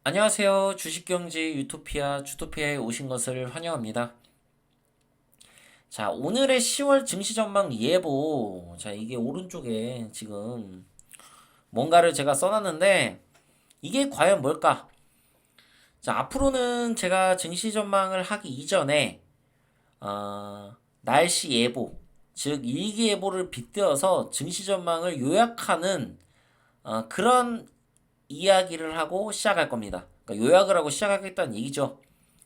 안녕하세요. 주식경제 유토피아 주토피아에 오신 것을 환영합니다. 자, 오늘의 10월 증시 전망 예보. 자, 이게 오른쪽에 지금 뭔가를 제가 써놨는데 이게 과연 뭘까? 자, 앞으로는 제가 증시 전망을 하기 이전에 날씨 예보, 즉 일기예보를 빗대어서 증시 전망을 요약하는 그런 이야기를 하고 시작할 겁니다. 그러니까 요약을 하고 시작하겠다는 얘기죠.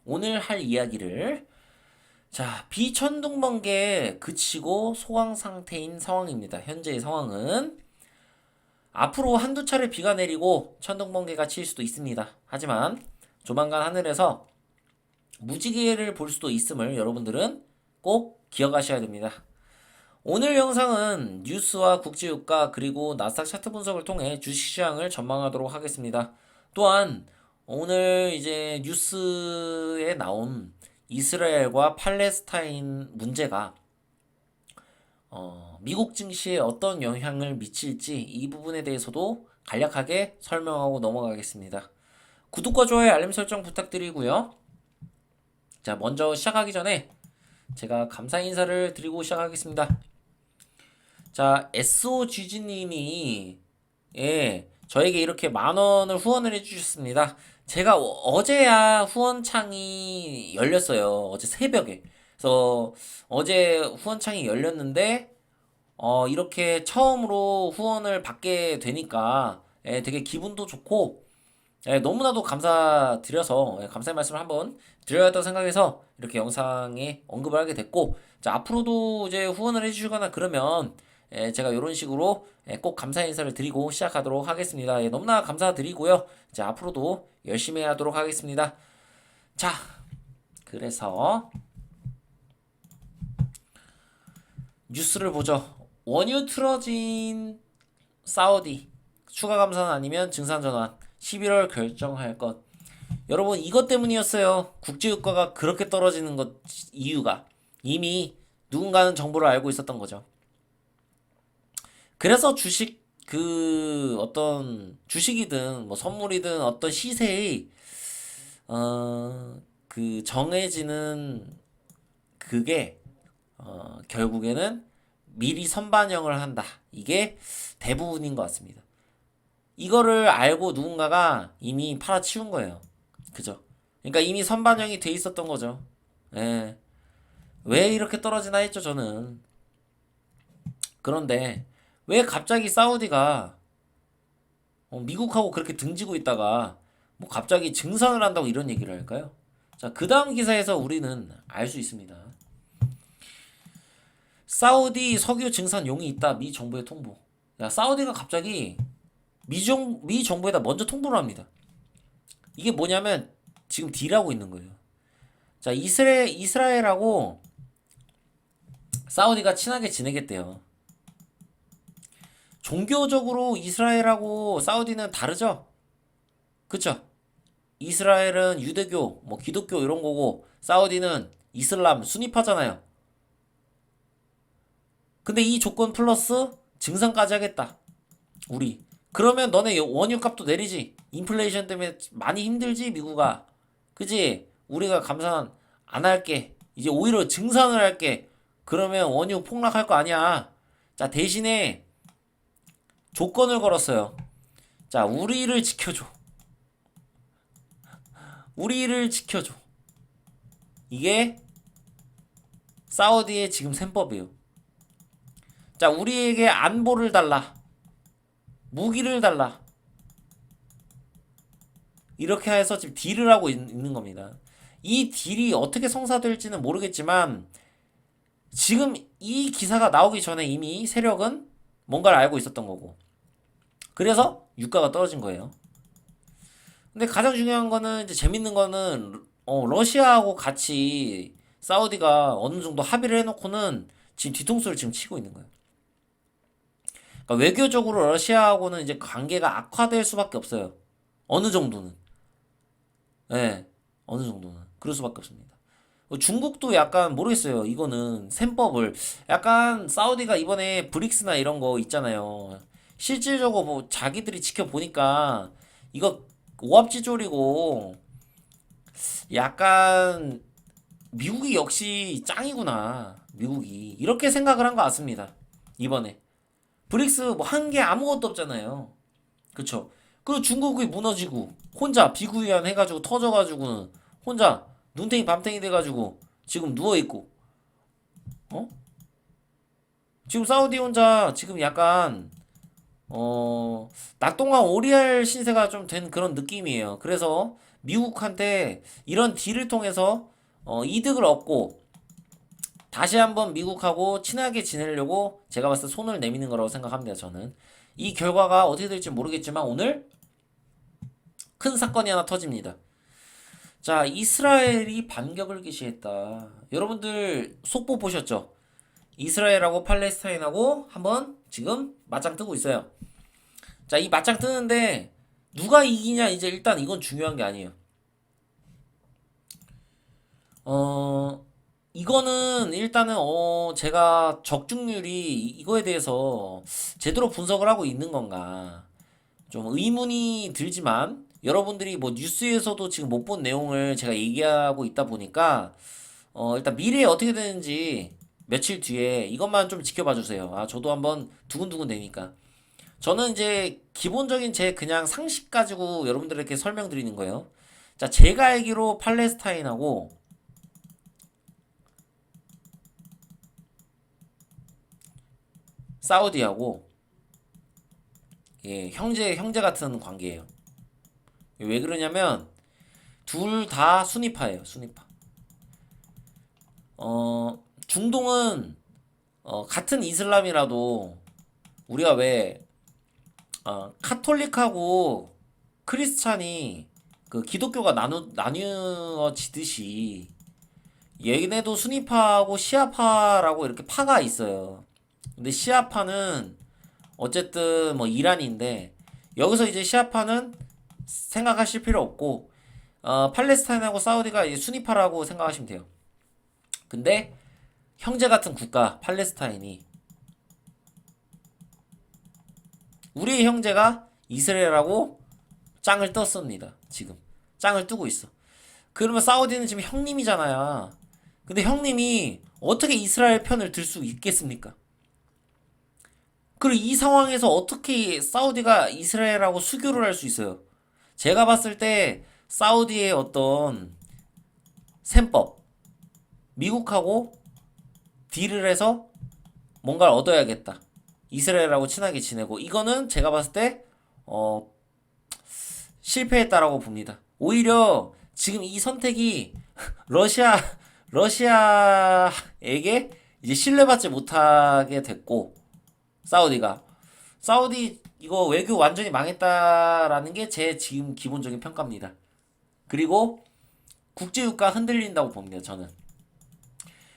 오늘 할 이야기를 자, 비천둥번개 그치고 소강 상태인 상황입니다. 현재의 상황은 앞으로 한두 차례 비가 내리고 천둥번개가 칠 수도 있습니다. 하지만 조만간 하늘에서 무지개를 볼 수도 있음을 여러분들은 꼭 기억하셔야 됩니다. 오늘 영상은 뉴스와 국제유가 그리고 나스닥 차트 분석을 통해 주식시장을 전망하도록 하겠습니다. 또한 오늘 이제 뉴스에 나온 이스라엘과 팔레스타인 문제가 미국 증시에 어떤 영향을 미칠지 이 부분에 대해서도 간략하게 설명하고 넘어가겠습니다. 구독과 좋아요, 알림 설정 부탁드리고요. 자, 먼저 시작하기 전에 제가 감사 인사를 드리고 시작하겠습니다. 자, SOGG님이 저에게 이렇게 10,000원을 후원을 해주셨습니다. 제가 어제야 후원창이 열렸어요. 어제 새벽에. 그래서 어제 후원창이 열렸는데 이렇게 처음으로 후원을 받게 되니까 되게 기분도 좋고 너무나도 감사드려서 감사의 말씀을 한번 드려야 한다고 생각해서 이렇게 영상에 언급을 하게 됐고 자 앞으로도 이제 후원을 해주시거나 그러면 제가 이런 식으로 꼭 감사 인사를 드리고 시작하도록 하겠습니다. 너무나 감사드리고요. 자 앞으로도 열심히 하도록 하겠습니다. 자 그래서 뉴스를 보죠. 원유 틀어진 사우디 추가 감산 아니면 증산 전환 11월 결정할 것. 여러분 이것 때문이었어요. 국제유가가 그렇게 떨어지는 것 이유가 이미 누군가는 정보를 알고 있었던 거죠. 그래서 주식 그 어떤 주식이든 뭐 선물이든 어떤 시세의 그 정해지는 그게 결국에는 미리 선반영을 한다. 이게 대부분인 것 같습니다. 이거를 알고 누군가가 이미 팔아치운 거예요. 그죠? 그러니까 이미 선반영이 돼 있었던 거죠. 예. 왜 이렇게 떨어지나 했죠, 저는. 그런데 왜 갑자기 사우디가 미국하고 그렇게 등지고 있다가 뭐 갑자기 증산을 한다고 이런 얘기를 할까요? 자, 그 다음 기사에서 우리는 알 수 있습니다. 사우디 석유 증산용이 있다. 미 정부의 통보. 야, 사우디가 갑자기 미 정부에다 먼저 통보를 합니다. 이게 뭐냐면 지금 딜하고 있는 거예요. 자, 이스라엘하고 사우디가 친하게 지내겠대요. 종교적으로 이스라엘하고 사우디는 다르죠? 그쵸? 이스라엘은 유대교, 뭐 기독교 이런 거고 사우디는 이슬람, 순위파잖아요. 근데 이 조건 플러스 증산까지 하겠다. 우리. 그러면 너네 원유 값도 내리지. 인플레이션 때문에 많이 힘들지, 미국아. 그지? 우리가 감산 안 할게. 이제 오히려 증산을 할게. 그러면 원유 폭락할 거 아니야. 자, 대신에 조건을 걸었어요. 자, 우리를 지켜줘. 우리를 지켜줘. 이게 사우디의 지금 셈법이에요. 자, 우리에게 안보를 달라. 무기를 달라. 이렇게 해서 지금 딜을 하고 있는 겁니다. 이 딜이 어떻게 성사될지는 모르겠지만 지금 이 기사가 나오기 전에 이미 세력은 뭔가를 알고 있었던 거고 그래서 유가가 떨어진 거예요. 근데 가장 중요한 거는 이제 재밌는 거는 러시아하고 같이 사우디가 어느 정도 합의를 해놓고는 지금 뒤통수를 지금 치고 있는 거예요. 그러니까 외교적으로 러시아하고는 이제 관계가 악화될 수밖에 없어요. 어느 정도는. 예, 네, 어느 정도는. 그럴 수밖에 없습니다. 중국도 약간 모르겠어요. 이거는 셈법을 약간 사우디가 이번에 브릭스나 이런 거 있잖아요. 실질적으로 뭐 자기들이 지켜보니까 이거 오합지졸이고 약간 미국이 역시 짱이구나. 미국이 이렇게 생각을 한 것 같습니다. 이번에 브릭스 뭐 한 게 아무것도 없잖아요. 그쵸? 그리고 중국이 무너지고 혼자 비구위안 해가지고 터져가지고 혼자 눈탱이 밤탱이 돼가지고 지금 누워있고 어? 지금 사우디 혼자 지금 약간 낙동강 오리알 신세가 좀 된 그런 느낌이에요. 그래서 미국한테 이런 딜을 통해서 이득을 얻고 다시 한번 미국하고 친하게 지내려고 제가 봤을 때 손을 내미는 거라고 생각합니다. 저는 이 결과가 어떻게 될지 모르겠지만 오늘 큰 사건이 하나 터집니다. 자, 이스라엘이 반격을 개시했다. 여러분들 속보 보셨죠? 이스라엘하고 팔레스타인하고 한번 지금 맞짱 뜨고 있어요. 자, 이 맞짱 뜨는데 누가 이기냐 이제 일단 이건 중요한 게 아니에요. 어, 이거는 일단은 제가 적중률이 이거에 대해서 제대로 분석을 하고 있는 건가 좀 의문이 들지만 여러분들이 뭐 뉴스에서도 지금 못 본 내용을 제가 얘기하고 있다 보니까 일단 미래에 어떻게 되는지 며칠 뒤에 이것만 좀 지켜봐 주세요. 아, 저도 한번 두근두근 되니까. 저는 이제 기본적인 제 그냥 상식 가지고 여러분들에게 설명드리는 거예요. 자, 제가 알기로 팔레스타인하고 사우디하고 예, 형제 같은 관계예요. 왜 그러냐면 둘 다 순위파예요. 순위파. 중동은 같은 이슬람이라도 우리가 왜 카톨릭하고 크리스찬이 그 기독교가 나뉘어지듯이 얘네도 순위파하고 시아파라고 이렇게 파가 있어요. 근데 시아파는 어쨌든 뭐 이란인데 여기서 이제 시아파는 생각하실 필요 없고 팔레스타인하고 사우디가 이제 순위파라고 생각하시면 돼요. 근데 형제 같은 국가 팔레스타인이 우리의 형제가 이스라엘하고 짱을 떴습니다. 지금 짱을 뜨고 있어. 그러면 사우디는 지금 형님이잖아요. 근데 형님이 어떻게 이스라엘 편을 들 수 있겠습니까? 그리고 이 상황에서 어떻게 사우디가 이스라엘하고 수교를 할 수 있어요? 제가 봤을 때 사우디의 어떤 셈법, 미국하고 딜을 해서 뭔가를 얻어야겠다. 이스라엘하고 친하게 지내고 이거는 제가 봤을 때 실패했다라고 봅니다. 오히려 지금 이 선택이 러시아 러시아에게 이제 신뢰받지 못하게 됐고 사우디가 사우디 이거 외교 완전히 망했다라는 게 제 지금 기본적인 평가입니다. 그리고 국제유가 흔들린다고 봅니다. 저는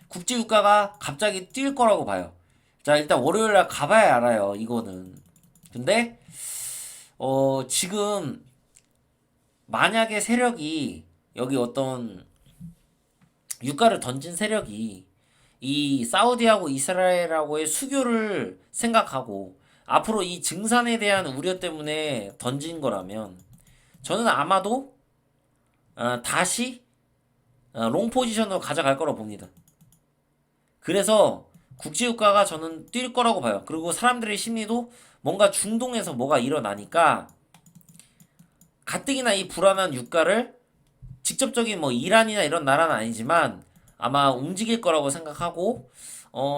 국제유가가 갑자기 뛸 거라고 봐요. 자, 일단 월요일날 가봐야 알아요. 이거는. 근데 지금 만약에 세력이 여기 어떤 유가를 던진 세력이 이 사우디하고 이스라엘하고의 수교를 생각하고 앞으로 이 증산에 대한 우려 때문에 던진 거라면 저는 아마도 다시 롱 포지션으로 가져갈 거라고 봅니다. 그래서 국제유가가 저는 뛸 거라고 봐요. 그리고 사람들의 심리도 뭔가 중동에서 뭐가 일어나니까 가뜩이나 이 불안한 유가를 직접적인 뭐 이란이나 이런 나라는 아니지만 아마 움직일 거라고 생각하고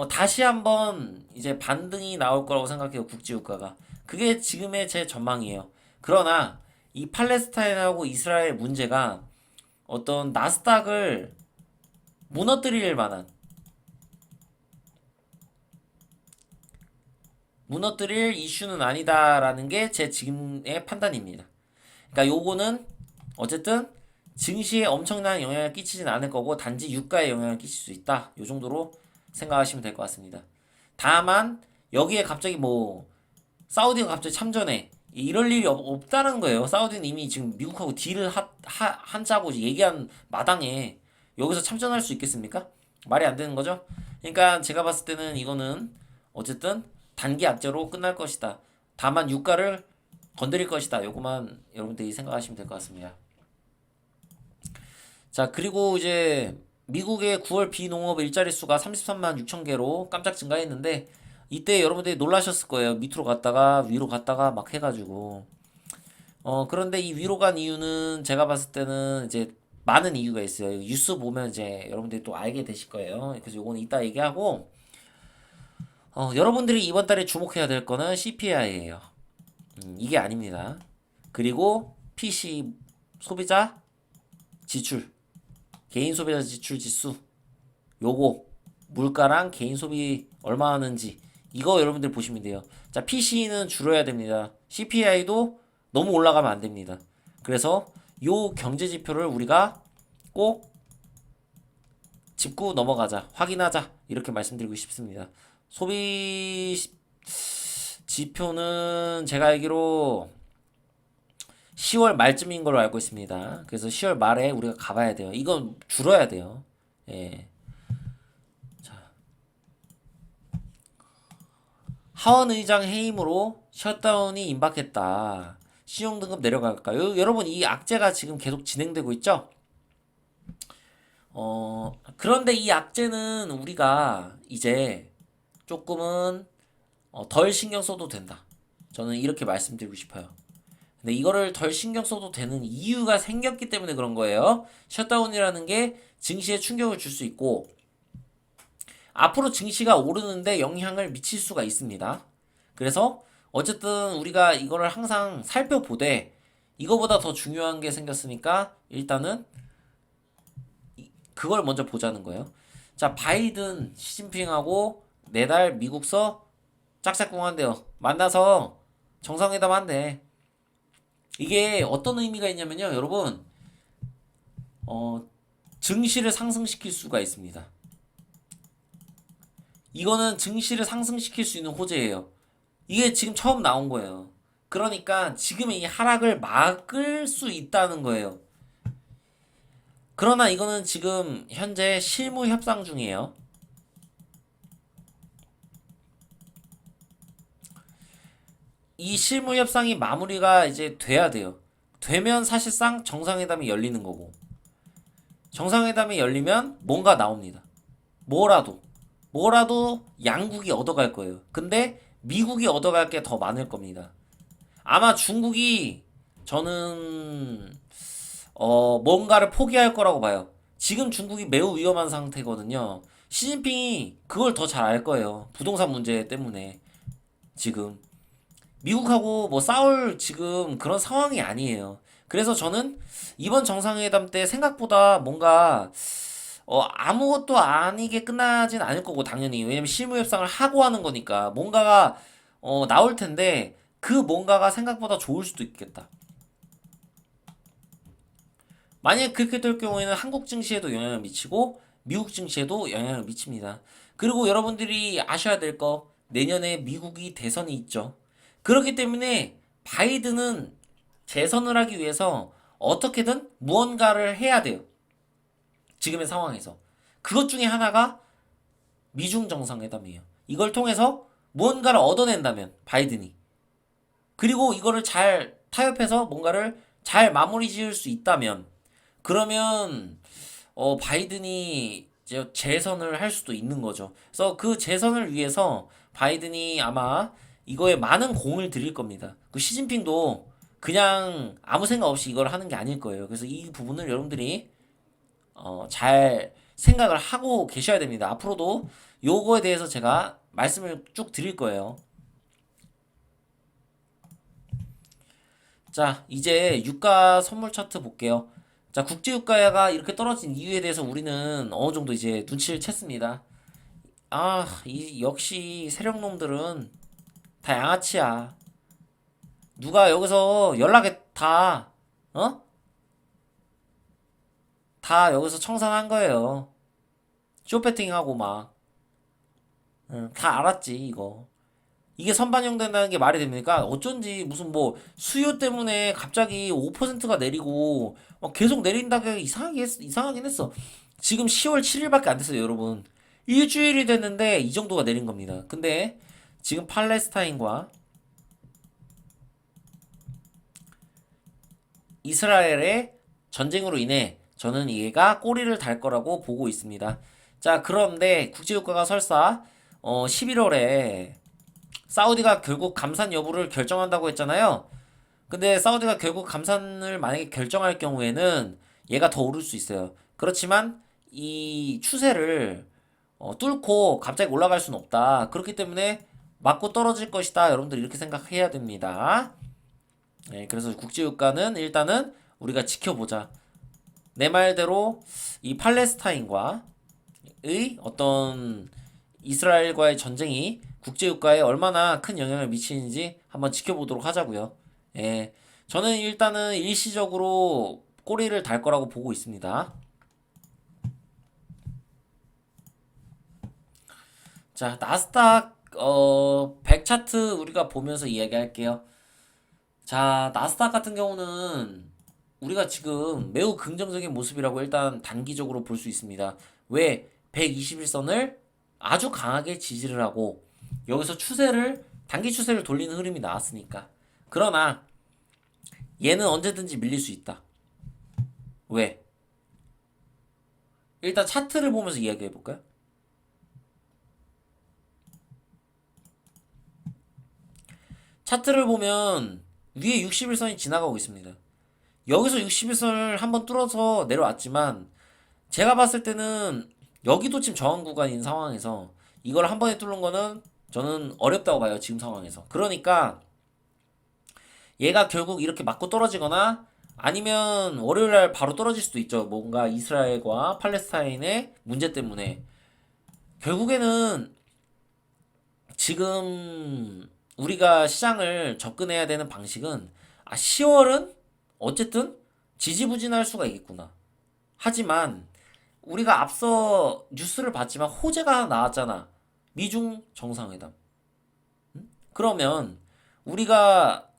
다시 한번 이제 반등이 나올 거라고 생각해요. 국제유가가. 그게 지금의 제 전망이에요. 그러나 이 팔레스타인하고 이스라엘 문제가 어떤 나스닥을 무너뜨릴 만한 무너뜨릴 이슈는 아니다라는 게 제 지금의 판단입니다. 그러니까 요거는 어쨌든 증시에 엄청난 영향을 끼치진 않을 거고 단지 유가에 영향을 끼칠 수 있다. 요 정도로 생각하시면 될 것 같습니다. 다만 여기에 갑자기 뭐 사우디가 갑자기 참전해 이럴 일이 없다는 거예요. 사우디는 이미 지금 미국하고 딜을 한자고 얘기한 마당에 여기서 참전할 수 있겠습니까? 말이 안 되는 거죠. 그러니까 제가 봤을 때는 이거는 어쨌든 단기 악재로 끝날 것이다. 다만 유가를 건드릴 것이다. 요거만 여러분들이 생각하시면 될 것 같습니다. 자, 그리고 이제 미국의 9월 비농업 일자리 수가 33만 6천 개로 깜짝 증가했는데 이때 여러분들이 놀라셨을 거예요. 밑으로 갔다가 위로 갔다가 막 해가지고 그런데 이 위로 간 이유는 제가 봤을 때는 이제 많은 이유가 있어요. 뉴스 보면 이제 여러분들이 또 알게 되실 거예요. 그래서 요거는 이따 얘기하고 여러분들이 이번 달에 주목해야 될 거는 CPI예요. 이게 아닙니다. 그리고 PC 소비자 지출, 개인 소비자 지출 지수, 요거 물가랑 개인 소비 얼마 하는지 이거 여러분들 보시면 돼요. 자, PC는 줄여야 됩니다. CPI도 너무 올라가면 안 됩니다. 그래서 요 경제 지표를 우리가 꼭 짚고 넘어가자, 확인하자 이렇게 말씀드리고 싶습니다. 소비 지표는 제가 알기로 10월 말쯤인 걸로 알고 있습니다. 그래서 10월 말에 우리가 가봐야 돼요. 이건 줄어야 돼요. 예. 하원 의장 해임으로 셧다운이 임박했다. 신용등급 내려갈까요? 여러분 이 악재가 지금 계속 진행되고 있죠? 그런데 이 악재는 우리가 이제 조금은 덜 신경 써도 된다. 저는 이렇게 말씀드리고 싶어요. 근데 이거를 덜 신경 써도 되는 이유가 생겼기 때문에 그런 거예요. 셧다운이라는 게 증시에 충격을 줄 수 있고 앞으로 증시가 오르는데 영향을 미칠 수가 있습니다. 그래서 어쨌든 우리가 이거를 항상 살펴보되 이거보다 더 중요한 게 생겼으니까 일단은 그걸 먼저 보자는 거예요. 자, 바이든, 시진핑하고 내달 미국서 짝짝꿍 한대요. 만나서 정상회담 한대. 이게 어떤 의미가 있냐면요, 여러분, 증시를 상승시킬 수가 있습니다. 이거는 증시를 상승시킬 수 있는 호재예요. 이게 지금 처음 나온 거예요. 그러니까 지금의 이 하락을 막을 수 있다는 거예요. 그러나 이거는 지금 현재 실무 협상 중이에요. 이 실무 협상이 마무리가 이제 돼야 돼요. 되면 사실상 정상회담이 열리는 거고. 정상회담이 열리면 뭔가 나옵니다. 뭐라도. 뭐라도 양국이 얻어갈 거예요. 근데 미국이 얻어갈 게 더 많을 겁니다. 아마 중국이 저는 뭔가를 포기할 거라고 봐요. 지금 중국이 매우 위험한 상태거든요. 시진핑이 그걸 더 잘 알 거예요. 부동산 문제 때문에 지금 미국하고 뭐 싸울 지금 그런 상황이 아니에요. 그래서 저는 이번 정상회담 때 생각보다 뭔가 아무것도 아니게 끝나진 않을 거고 당연히 왜냐면 실무 협상을 하고 하는 거니까 뭔가가 나올 텐데 그 뭔가가 생각보다 좋을 수도 있겠다. 만약 그렇게 될 경우에는 한국 증시에도 영향을 미치고 미국 증시에도 영향을 미칩니다. 그리고 여러분들이 아셔야 될 거 내년에 미국이 대선이 있죠. 그렇기 때문에 바이든은 재선을 하기 위해서 어떻게든 무언가를 해야 돼요. 지금의 상황에서. 그것 중에 하나가 미중 정상회담이에요. 이걸 통해서 무언가를 얻어낸다면 바이든이 그리고 이거를 잘 타협해서 뭔가를 잘 마무리 지을 수 있다면 그러면 바이든이 이제 재선을 할 수도 있는 거죠. 그래서 그 재선을 위해서 바이든이 아마 이거에 많은 공을 들일 겁니다. 그 시진핑도 그냥 아무 생각 없이 이걸 하는 게 아닐 거예요. 그래서 이 부분을 여러분들이 잘 생각을 하고 계셔야 됩니다. 앞으로도 요거에 대해서 제가 말씀을 쭉 드릴 거예요. 자, 이제 유가 선물 차트 볼게요. 자, 국제 유가가 이렇게 떨어진 이유에 대해서 우리는 어느 정도 이제 눈치를 챘습니다. 아, 이 역시 세력놈들은 다 양아치야. 누가 여기서 연락에 어? 다 여기서 청산한 거예요. 쇼패팅하고 막. 응, 다 알았지, 이거. 이게 선반영된다는 게 말이 됩니까? 어쩐지 무슨 뭐 수요 때문에 갑자기 5%가 내리고 막 계속 내린다게 이상하긴 했어. 지금 10월 7일밖에 안 됐어요, 여러분. 일주일이 됐는데 이 정도가 내린 겁니다. 근데 지금 팔레스타인과 이스라엘의 전쟁으로 인해 저는 얘가 꼬리를 달 거라고 보고 있습니다. 자, 그런데 국제유가가 설사 11월에 사우디가 결국 감산 여부를 결정한다고 했잖아요. 근데 사우디가 결국 감산을 만약에 결정할 경우에는 얘가 더 오를 수 있어요. 그렇지만 이 추세를 뚫고 갑자기 올라갈 수는 없다. 그렇기 때문에 맞고 떨어질 것이다. 여러분들 이렇게 생각해야 됩니다. 네, 그래서 국제유가는 일단은 우리가 지켜보자. 내 말대로 이 팔레스타인과의 어떤 이스라엘과의 전쟁이 국제유가에 얼마나 큰 영향을 미치는지 한번 지켜보도록 하자고요. 예, 저는 일단은 일시적으로 꼬리를 달 거라고 보고 있습니다. 자, 나스닥 100 차트 우리가 보면서 이야기할게요. 자, 나스닥 같은 경우는 우리가 지금 매우 긍정적인 모습이라고 일단 단기적으로 볼 수 있습니다. 왜? 121선을 아주 강하게 지지를 하고 여기서 단기 추세를 돌리는 흐름이 나왔으니까. 그러나 얘는 언제든지 밀릴 수 있다. 왜? 일단 차트를 보면서 이야기해 볼까요? 차트를 보면 위에 61선이 지나가고 있습니다. 여기서 61선을 한번 뚫어서 내려왔지만 제가 봤을 때는 여기도 지금 저항 구간인 상황에서 이걸 한 번에 뚫는 거는 저는 어렵다고 봐요. 지금 상황에서. 그러니까 얘가 결국 이렇게 맞고 떨어지거나 아니면 월요일날 바로 떨어질 수도 있죠. 뭔가 이스라엘과 팔레스타인의 문제 때문에. 결국에는 지금 우리가 시장을 접근해야 되는 방식은 10월은 어쨌든 지지부진할 수가 있겠구나. 하지만 우리가 앞서 뉴스를 봤지만 호재가 하나 나왔잖아. 미중 정상회담. 그러면 우리가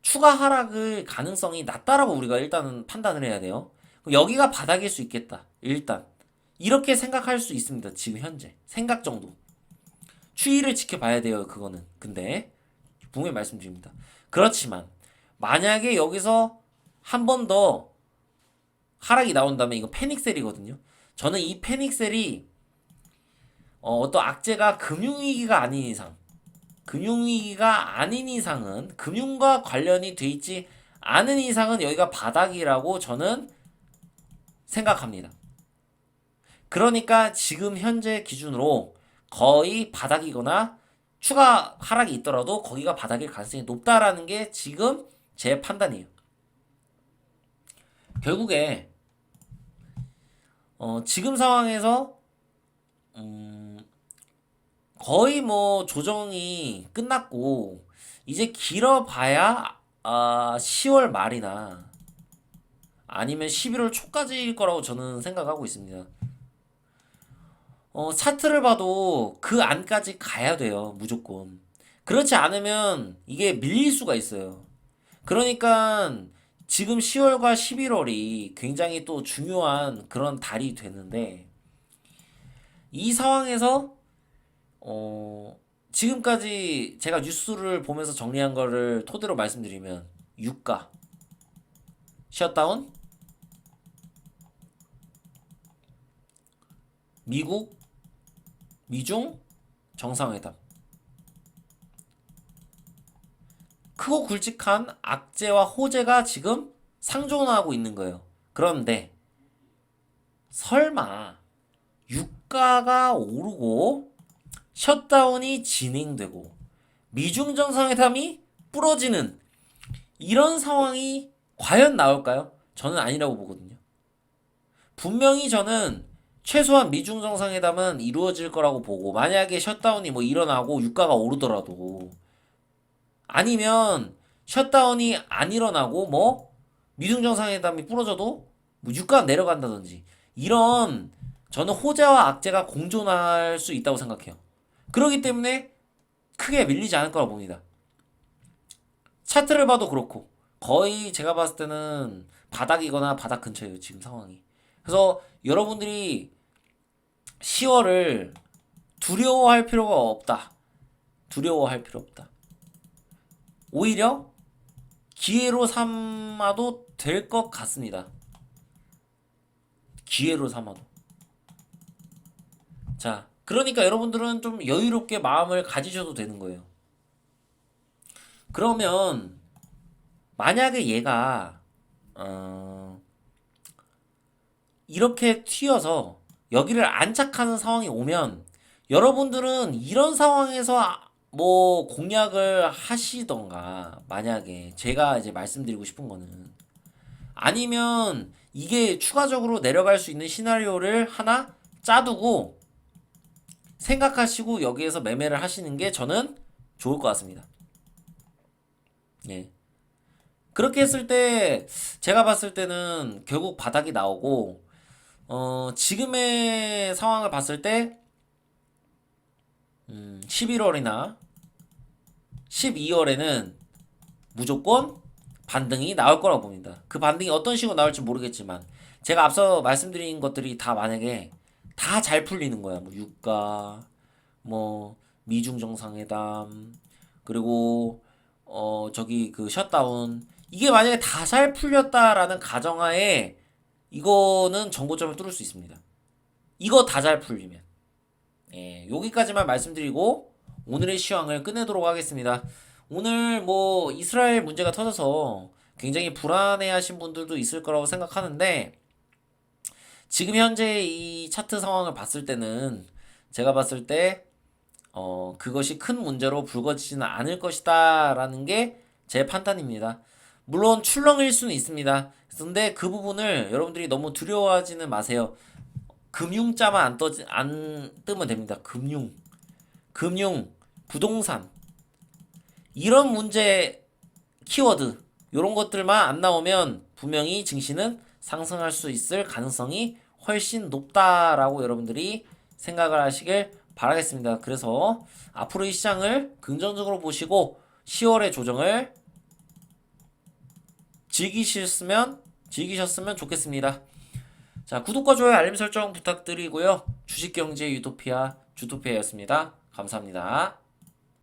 추가 하락을 가능성이 낮다라고 우리가 일단은 판단을 해야 돼요. 여기가 바닥일 수 있겠다. 일단 이렇게 생각할 수 있습니다. 지금 현재 생각 정도. 추이를 지켜봐야 돼요. 그거는. 근데 분명히 말씀드립니다. 그렇지만 만약에 여기서 한 번 더 하락이 나온다면 이거 패닉셀이거든요. 저는 이 패닉셀이 어떤 악재가 금융위기가 아닌 이상은 금융과 관련이 돼 있지 않은 이상은 여기가 바닥이라고 저는 생각합니다. 그러니까 지금 현재 기준으로 거의 바닥이거나 추가 하락이 있더라도 거기가 바닥일 가능성이 높다라는 게 지금 제 판단이에요. 결국에 지금 상황에서 거의 뭐 조정이 끝났고 이제 길어봐야 10월 말이나 아니면 11월 초까지일 거라고 저는 생각하고 있습니다. 차트를 봐도 그 안까지 가야 돼요, 무조건. 그렇지 않으면 이게 밀릴 수가 있어요. 그러니까 지금 10월과 11월이 굉장히 또 중요한 그런 달이 되는데 이 상황에서 지금까지 제가 뉴스를 보면서 정리한 거를 토대로 말씀드리면 유가, 셧다운, 미국, 미중 정상회담. 크고 굵직한 악재와 호재가 지금 상존하고 있는 거예요. 그런데 설마 유가가 오르고 셧다운이 진행되고 미중 정상회담이 부러지는 이런 상황이 과연 나올까요? 저는 아니라고 보거든요. 분명히 저는 최소한 미중 정상회담은 이루어질 거라고 보고 만약에 셧다운이 뭐 일어나고 유가가 오르더라도 아니면 셧다운이 안 일어나고 뭐 미중 정상회담이 부러져도 뭐 유가가 내려간다든지 이런 저는 호재와 악재가 공존할 수 있다고 생각해요. 그렇기 때문에 크게 밀리지 않을 거라고 봅니다. 차트를 봐도 그렇고 거의 제가 봤을 때는 바닥이거나 바닥 근처예요. 지금 상황이. 그래서 여러분들이 10월을 두려워할 필요가 없다. 두려워할 필요 없다. 오히려 기회로 삼아도 될 것 같습니다. 기회로 삼아도. 자, 그러니까 여러분들은 좀 여유롭게 마음을 가지셔도 되는 거예요. 그러면 만약에 얘가 이렇게 튀어서 여기를 안착하는 상황이 오면 여러분들은 이런 상황에서 뭐 공략을 하시던가, 만약에 제가 이제 말씀드리고 싶은 거는, 아니면 이게 추가적으로 내려갈 수 있는 시나리오를 하나 짜두고 생각하시고 여기에서 매매를 하시는 게 저는 좋을 것 같습니다. 예. 그렇게 했을 때 제가 봤을 때는 결국 바닥이 나오고, 지금의 상황을 봤을 때 11월이나 12월에는 무조건 반등이 나올 거라고 봅니다. 그 반등이 어떤 식으로 나올지 모르겠지만 제가 앞서 말씀드린 것들이 다 만약에 다 잘 풀리는 거야. 뭐 유가, 뭐 미중 정상회담, 그리고 저기 그 셧다운, 이게 만약에 다 잘 풀렸다라는 가정하에 이거는 정고점을 뚫을 수 있습니다. 이거 다 잘 풀리면. 예, 여기까지만 말씀드리고 오늘의 시황을 끝내도록 하겠습니다. 오늘 뭐 이스라엘 문제가 터져서 굉장히 불안해하신 분들도 있을 거라고 생각하는데, 지금 현재 이 차트 상황을 봤을 때는 제가 봤을 때 그것이 큰 문제로 불거지지는 않을 것이다라는 게 제 판단입니다. 물론 출렁일 수는 있습니다. 근데 그 부분을 여러분들이 너무 두려워하지는 마세요. 금융자만 안 뜨면 됩니다. 금융, 부동산, 이런 문제 키워드, 이런 것들만 안 나오면 분명히 증시는 상승할 수 있을 가능성이 훨씬 높다라고 여러분들이 생각을 하시길 바라겠습니다. 그래서 앞으로 이 시장을 긍정적으로 보시고 10월의 조정을 즐기셨으면 좋겠습니다. 자, 구독과 좋아요, 알림 설정 부탁드리고요. 주식경제 유토피아 주토피아였습니다. 감사합니다.